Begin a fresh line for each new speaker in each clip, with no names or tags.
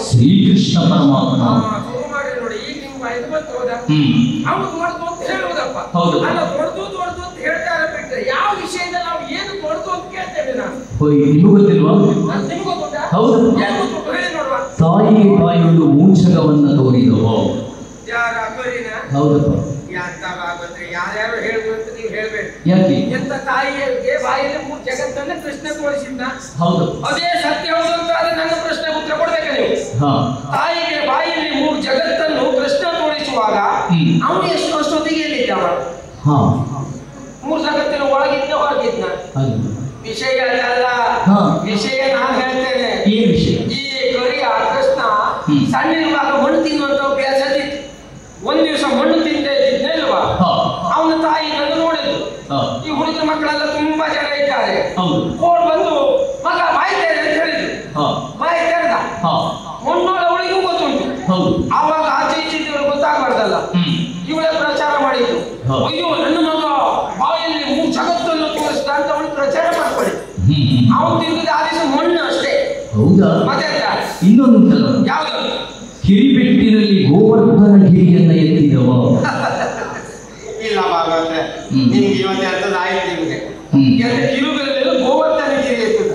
ಶ್ರೀಕೃಷ್ಣ ಪರಮಾತ್ಮ ನಿಮಗೂ ಗೊತ್ತಿಲ್ವಾ? ತಾಯಿಗೆ ಬಾಯಿಯೊಂದು ಮೂಂಛಕವನ್ನ ತೋರಿದವು. ಹೌದಪ್ಪ.
ಯಾರ್ಯಾರು ಹೇಳಿದ್ರು ಅಂತ ನೀವು ಹೇಳ್ಬೇಕು.
ಯಾಕೆ?
ಎಂತ ತಾಯಿಗೆ ಬಾಯಲ್ಲಿ ಮೂರು ಜಗತ್ತನ್ನ ಕೃಷ್ಣ ತೋರಿಸಿದ್ನ.
ಹೌದು.
ಅದೇ ಸತ್ಯ ಹೌದು ಅಂತ ಆದ್ರೆ ನನ್ನ ಪ್ರಶ್ನೆ ಉತ್ತರ ಕೊಡ್ಬೇಕ ನೀವು. ತಾಯಿಗೆ ಬಾಯಲ್ಲಿ ಮೂರು ಜಗತ್ತನ್ನು ಕೃಷ್ಣ ತೋರಿಸುವಾಗ ಅವನು ಎಷ್ಟು ವರ್ಷದೊತ್ತಿಗೆ ಎಲ್ಲಿದ್ದಾವ? ಮೂರು ಜಗತ್ತಿನ ಒಳಗಿದ್ನ ಹೊರಗಿದ್ನ? ವಿಷಯ ಅಲ್ಲ, ವಿಷಯ ನಾನು ಹೇಳ್ತೇನೆ.
ಈ ವಿಷಯ
ಈ ಕರಿಯ ಕೃಷ್ಣ ಸಣ್ಣಿರುವಾಗ ಮಣ್ಣು ತಿನ್ನುವಂತ ಅಭ್ಯಾಸ ಇತ್ತು. ಒಂದ್ ದಿವಸ ಮಣ್ಣು ತಿಂದೇ ಇದ್ದಿದ್ನಲ್ವಾ, ಅವನ ತಾಯಿ ಬಂದು ನೋಡಿದ್ರು. ಈ ಹುಡುಗರ ಮಕ್ಕಳೆಲ್ಲ ತುಂಬಾ ಜನ ಇದ್ದಾರೆ. ಓಡ್ ಬಂದು ಮಗ ಬಾಯಿ ತೆರೆ ಅಂತ ಹೇಳಿದ್ರು. ಬಾಯಿ ತೆರೆದ. ಮಣ್ಣೊಳವಳಿಗೂ ಗೊತ್ತುಂಟು. ಆವಾಗ ಆಚೆ ಈಚಿದ್ದವರು ಗೊತ್ತಾಗಬಾರ್ದಲ್ಲ, ಇವಳೇ ಪ್ರಚಾರ ಮಾಡಿದ್ರು. ಅಯ್ಯೋ ನನ್ನ ಮಗ ಬಾಯಲ್ಲಿ ಮೂರು ಜಗತ್ತನ್ನು ತೋರಿಸಿದ ಅಂತ ಅವಳು ಪ್ರಚಾರ ಮಾಡ್ಕೊಳ್ಳಿ. ಅವನು ತಿಂದಿದ್ದ ಆ ದಿವಸ ಮಣ್ಣು ಅಷ್ಟೇ.
ಹೌದಾ?
ಮತ್ತೆ
ಇನ್ನೊಂದುಂಟಲ್ಲ,
ಯಾವ್ದು?
ಕಿರಿಬೆಟ್ಟಿನಲ್ಲಿ ಗೋವರ್ಧನ ಗಿರಿಯನ್ನ ಎತ್ತಿದವ.
ಇಲ್ಲ ಭಾಗವತ, ನಿಮ್ಗೆ ಇವತ್ತೇ ಅರ್ಥದ ಆಯ್ತು. ನಿಮ್ಗೆ ಕಿರುಬೆರಳು ಗೋವರ್ಧನ ಗಿರಿ ಎತ್ತದ.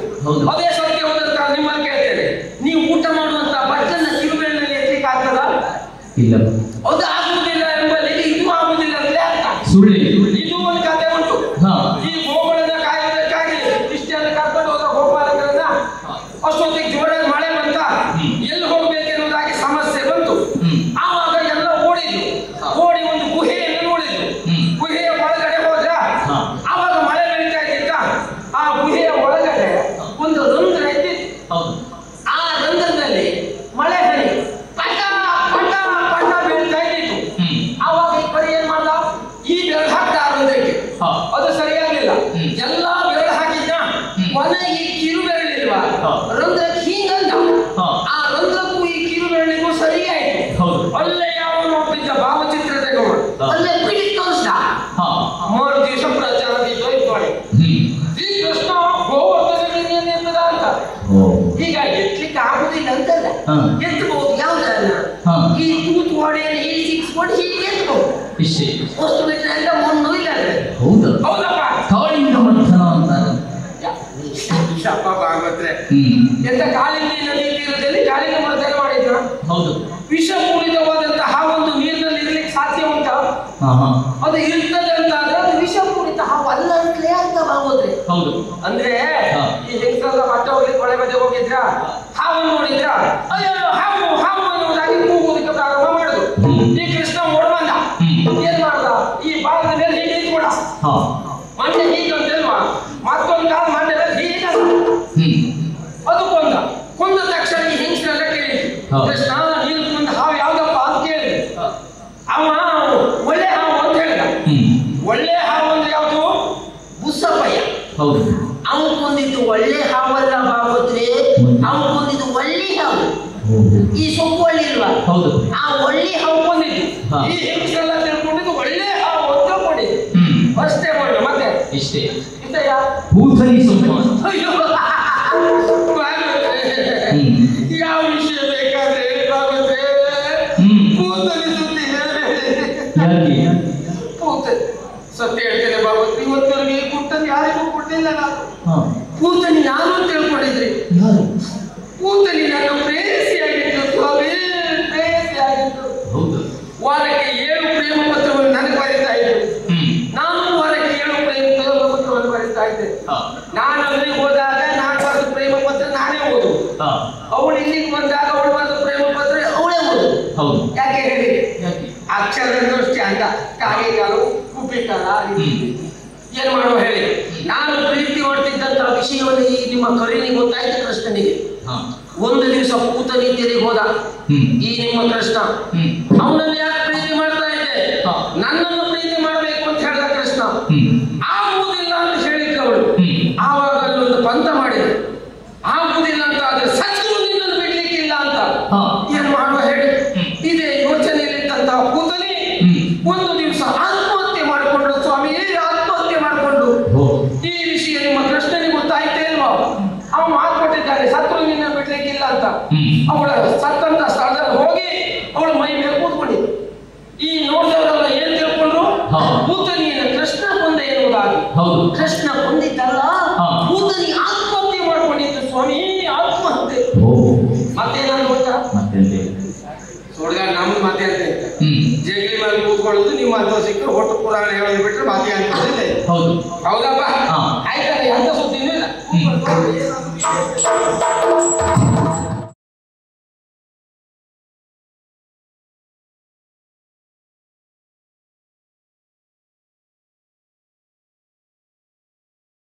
ಅದೇ ಸತ್ಯ ಹೋದಂತ ನಿಮ್ಮಲ್ಲಿ ಕೇಳ್ತೇನೆ, ನೀವು ಊಟ ಮಾಡುವಂತ ಬಟ್ಟನ್ನ ಕಿರುಬೆರಳಿನಲ್ಲಿ ಎತ್ತಲಿಕ್ಕೆ ಆಗ್ತದ?
ಇಲ್ಲ.
ಅದು ಆಗುವುದಿಲ್ಲ ಎಂಬಲ್ಲಿ ಇದು ಆಗುವುದಿಲ್ಲ ಅಂದ್ರೆ ಅರ್ಥ
ಸುಳ್ಳು.
ಇದು ಒಂದು ಕಥೆ ಉಂಟು. ಈ ಗೋಗಳನ್ನ ಕಾಯುವುದಕ್ಕಾಗಿ ಇಷ್ಟೆಲ್ಲ ಕರ್ಕೊಂಡು ಹೋದ ಗೋಪಾಲಕರನ್ನ ಅಷ್ಟೊತ್ತಿಗೆ ಜೋರಾಗಿ ಮಳೆ ಬಂತ, ಎಲ್ಲಿ ಹೋಗ್ಬೇಕೆನ್ನುವುದಾಗಿ ಸಮಸ್ಯೆ ಬಂತು. ಆವಾಗ ಎಲ್ಲ ಓಡಿದ್ರು. ಓಡಿ ಒಂದು ಗುಹೆಯನ್ನು ನೋಡಿದ್ರು. ಗುಹೆಯ ಒಳಗಡೆ ಹೋದ್ರ ಆವಾಗ ಮಳೆ ಬೆಳೀತಾ ಇದ್ದಿದ್ದ. ಆ ಗುಹೆಯ ಒಳಗಡೆ ಒಂದು ರಂಧ್ರ ಇದ್ದಿತ್ತು. ಆ ರಂಧ್ರದಲ್ಲಿ ಮಳೆ ಹನಿ ಪಟ ಪಟ ಪಟ ಬೀಳ್ತಾ ಇದ್ದಿತ್ತು. ಆವಾಗ ಈ ಕರಿ ಏನ್ ಮಾಡ್ದ, ಈ ಬೆರಳು ಹಾಕ್ತ ರಂಧ್ರಕ್ಕೆ. ಅದು ಸರಿಯಾಗಿಲ್ಲ. ಎಲ್ಲಾ ಬೆರಳು ಹಾಕಿದ್ದ. ಕೊನೆಗೆ ಈ ಕಿರು ಬೆರಳಿಲ್ವಾ, ರಂಧ್ರಕ್ಕೆ ಹೀಗಂದ. ಆ ರಂಧ್ರಕ್ಕೂ ಈ ಕಿರು ಬೆರಳಿಗೂ ಸರಿಯಾಯಿತು. ಅಲ್ಲೇ ಯಾವನು ಒಪ್ಪಿದ್ದ ಭಾವಚಿತ್ರ ತೆಗೆದು ಅಲ್ಲೇ ಬಿಡಿ ತೋರಿಸ್ದ. ಮೂರು ದಿವಸ ಪ್ರಚಾರದಿದ್ದು ಇಟ್ಕೊಳ್ಳಿ. ಈ ಕೃಷ್ಣ ಗೋವರ್ಧನ ಎಂಬುದ ಅಂತ. ಹೀಗಾಗಿ ಎತ್ತಲಿಕ್ಕೆ ಆಗುದಿಲ್ಲ ಅಂತಲ್ಲ, ಎತ್ತಬಹುದು. ಯಾವ್ದನ್ನ ಈ ತೂತು ಹೊಡೆಯನ್ನು ಈ ಸಿಕ್ಸ್ ಕೊಡಿ ಹೀಗೆ ಎತ್ತಬಹುದು. ವಸ್ತು ಬಿಟ್ಟರೆ ಎಲ್ಲ ಮಣ್ಣು ಇಲ್ಲ. ಹೌದಪ್ಪ.
ಕಾಳಿಂಗ ಮಂಥನ ಅಂತಾರೆ.
ಭಾಗವತ್ರೆ ಎಂತ ಕಾಳಿಂದಿ ನದಿ ತೀರದಲ್ಲಿ ಕಾಳಿಂಗ ಮಂಥನ ಮಾಡಿದ್ರು.
ಹೌದು.
ವಿಷಪೂರಿತವಾದಂತಹ ಒಂದು ನೀರಿನಲ್ಲಿ ಇರ್ಲಿಕ್ಕೆ ಸಾಧ್ಯ ಉಂಟ? ಅದು ಇರ್ತದೆ ಅಂತ ಆದ್ರೆ ಅದು ವಿಷಪೂರಿತ ಹಾವು ಅಲ್ಲ ಅಂತಲೇ ಅರ್ಥ ಆಗೋದ್ರೆ.
ಹೌದು.
ಅಂದ್ರೆ ನೋಡಿದ್ರ, ಹಾವನ್ನು ನೋಡಿದ್ರ, ಅಯ್ಯೋ ಹಾವು ಹಾವು ಅನ್ನೋದಾಗಿ ಕೂಗುವುದಕ್ಕೆ ಪ್ರಾರಂಭ ಮಾಡುದು. ಈ ಕೃಷ್ಣ ಓಡ್ ಬಂದ. ಏನ್ ಮಾಡ್ದ? ಈ ಬಾಲದ ಮೇಲೆ ಹೀಗೆ ಇಟ್ಕೊಡ, ಮಂಡೆ ಹೀಗೆ ಅಂತಲ್ವಾ, ಮತ್ತೊಂದು ಕಾಲ ಮಂಡೆ ಮೇಲೆ ಹೀಗೆ ಅದು ಕೊಂದ ತಕ್ಷಣ ಈ ಹೆಂಗಸರೆಲ್ಲ ಕೇಳಿ, ಕೃಷ್ಣ ನೀನು ಕೊಂದ ಹಾವು ಯಾವ್ದಪ್ಪ ಅಂತ ಕೇಳಿ, ಅವ ಒಳ್ಳೆ ಹಾವು ಅಂತ ಹೇಳಿದ. ಒಳ್ಳೆ ಹಾವು ಅಂದ್ರೆ ಯಾವುದು? ಬುಸ್ಸಪ್ಪಯ್ಯ. ಅವನು ಕೊಂದಿದ್ದು ಒಳ್ಳೆ ಹಾವಲ್ಲ ಬಾಗೋತ್ರಿ, ಅವನು ಕೊಂದಿದ್ದು ಒಳ್ಳೆ ಹಾವು. ಈ ಸೊಪ್ಪು ಒಳ್ಳೆ ಇಲ್ವಾ, ಆ ಒಳ್ಳೆ ಹಾವು ಕೊಂದಿದ್ದು. ಈ ಹೆಂಗಸರೆಲ್ಲ ತಿಳ್ಕೊಂಡಿದ್ದು ಒಳ್ಳೆ ಹಾವು ಅಂತ ತಿಳ್ಕೊಂಡಿದ್ದು ಅಷ್ಟೇ. ಮಾಡಿ ಮತ್ತೆ
ಇಷ್ಟೇ
ಇದ್ದಯ್ಯ
ಭೂತನಿ ಸೊಪ್ಪು.
ಅಯ್ಯೋ ಯಾವ ವಿಷಯ ಬೇಕಾದ್ರೆ ಬಾಗುತ್ತೆ, ಭೂತನಿ ಸುದ್ದಿ ಹೇಳಿ. ಭೂತನಿ ಸತ್ಯ ಹೇಳ್ತೇನೆ ಬಾಬು, ಇವತ್ತವರೆಗೆ ಪುಟ್ಟದ್ದು ಯಾರಿಗೂ ಕೊಟ್ಟಿಲ್ಲ ನಾನು. ಪೂತನಿ ನಾನು ಅಂತ ತಿಳ್ಕೊಂಡಿದ್ರಿ. ಪೂತನಿ ನನ್ನ ಪ್ರೇಯಸಿಯಾಗಿತ್ತು ಸ್ವಾಮಿ, ಪ್ರೇಯಸಿಯಾಗಿತ್ತು. ವಾರಕ್ಕೆ 7 ಪ್ರೇಮ ಪತ್ರವನ್ನು ನನಗೆ ಬರೀತಾ ಇದ್ದೆ. ನಾನು ವಾರಕ್ಕೆ 7 ಪ್ರೇಮ ಪತ್ರವನ್ನು ಬರೀತಾ ಇದ್ದೆ. ನಾನು ಅಲ್ಲಿಗೆ ಹೋದಾಗ ನಾನು ಬರೆದ ಪ್ರೇಮ ಪತ್ರ ನಾನೇ ಓದು, ಅವಳು ಇಲ್ಲಿಗೆ ಬಂದಾಗ ಅವಳು ಬರೆದ ಪ್ರೇಮ ಪತ್ರ ಅವಳೇ ಓದು. ಯಾಕೆ ಹೇಳಿ? ಅಕ್ಷರದಷ್ಟೇ ಅಂತ ಕಾಗೆಗಾಲು ಕುಪ್ಪಿಕಾಲ ಏನ್ ಮಾಡುವ ಹೇಳಿ. ನಾನು ಪ್ರೀತಿ ಮಾಡ್ತಿದ್ದಂತಹ ವಿಷಯವನ್ನು ಈ ನಿಮ್ಮ ಕರೀನಿಗೆ ಗೊತ್ತಾಯ್ತು ಕೃಷ್ಣನಿಗೆ. ಒಂದು ದಿವಸ ಪೂತನಿ ತೆರಿಗೆ ಹೋದ ಈ ನಿಮ್ಮ ಕೃಷ್ಣ. ಅವನನ್ನು ಯಾಕೆ ಪ್ರೀತಿ ಮಾಡ್ತಾ ಇದ್ದೆ? ನನ್ನನ್ನು ಪ್ರೀತಿ ಮಾಡ್ಬೇಕು ಅಂತ ಹೇಳಿದ ಕೃಷ್ಣ. ಆಗುವುದಿಲ್ಲ ಅಂತ ಹೇಳಿದ್ದ ಅವಳು. ಆವಾಗ ಅಲ್ಲೊಂದು ಪಂಥ ಮಾಡಿದೆ, ಆಗುವುದಿಲ್ಲ ಅಂತ ಆದ್ರೆ ಸತ್ರು ನಿನ್ನನ್ನು ಬಿಡ್ಲಿಕ್ಕಿಲ್ಲ ಅಂತ. ಏನ್ ಮಾಡುವ ಹೇಳಿ? ಇದೇ ಯೋಚನೆಯಲ್ಲಿದ್ದಂತಹ ಪೂತನಿ ಒಂದು ದಿವಸ ಆತ್ಮಹತ್ಯೆ ಮಾಡಿಕೊಂಡ್ರು ಸ್ವಾಮಿ. ಆತ್ಮಹತ್ಯೆ ಮಾಡಿಕೊಂಡು ಈ ವಿಷಯ ನಿಮ್ಮ ಕೃಷ್ಣನಿಗೆ ಗೊತ್ತಾಯ್ತೇ ಇಲ್ವಾ? ಅವನು ಮಾತ್ಕೊಟ್ಟಿದ್ದಾನೆ ಸತ್ರು ನಿನ್ನ ಬಿಡ್ಲಿಕ್ಕಿಲ್ಲ ಅಂತ. ಅವಳ ಸತ್ತಂತ ಸ್ಥಳದಲ್ಲಿ ಹೋಗಿ ಅವಳ ಮೈ ಮೇಲೆ ಕೂತ್ಕೊಂಡಿದ್ದ. ಈ ನೋಡಿದವರೆಲ್ಲ ಏನ್ ತಿಳ್ಕೊಂಡ್ರು? ಪೂತನಿಯನ್ನು ಕೃಷ್ಣ ಕೊಂದ ಎನ್ನುವುದಾಗಿ. ಕೃಷ್ಣ ಕೊಂದಿದ್ದಲ್ಲ, ಪೂತನಿ ಆತ್ಮಹತ್ಯೆ ಮಾಡ್ಕೊಂಡಿದ್ದು ಸ್ವಾಮಿ, ಆತ್ಮಹತ್ಯೆ. ಮತ್ತೇನಾದ್ರು ಗೊತ್ತಾ? ನೋಡಿದ ನಮ್ದು ಮತ್ತೆ ಅಂತ ಜಗಲಿ ಮೇಲೆ ಕೂತ್ಕೊಳ್ಳೋದು, ನಿಮ್ಮ ಅಂತ ಸಿಕ್ಕರು ಒಟ್ಟು ಪುರಾಣ ಹೇಳೋದು ಬಿಟ್ರೆ ಮಾತೆ ಅಂತ. ಹೌದಪ್ಪ, ಆಯ್ತಲ್ಲ, ಎಂತ ಸುದ್ದಿನೂ ಇಲ್ಲ.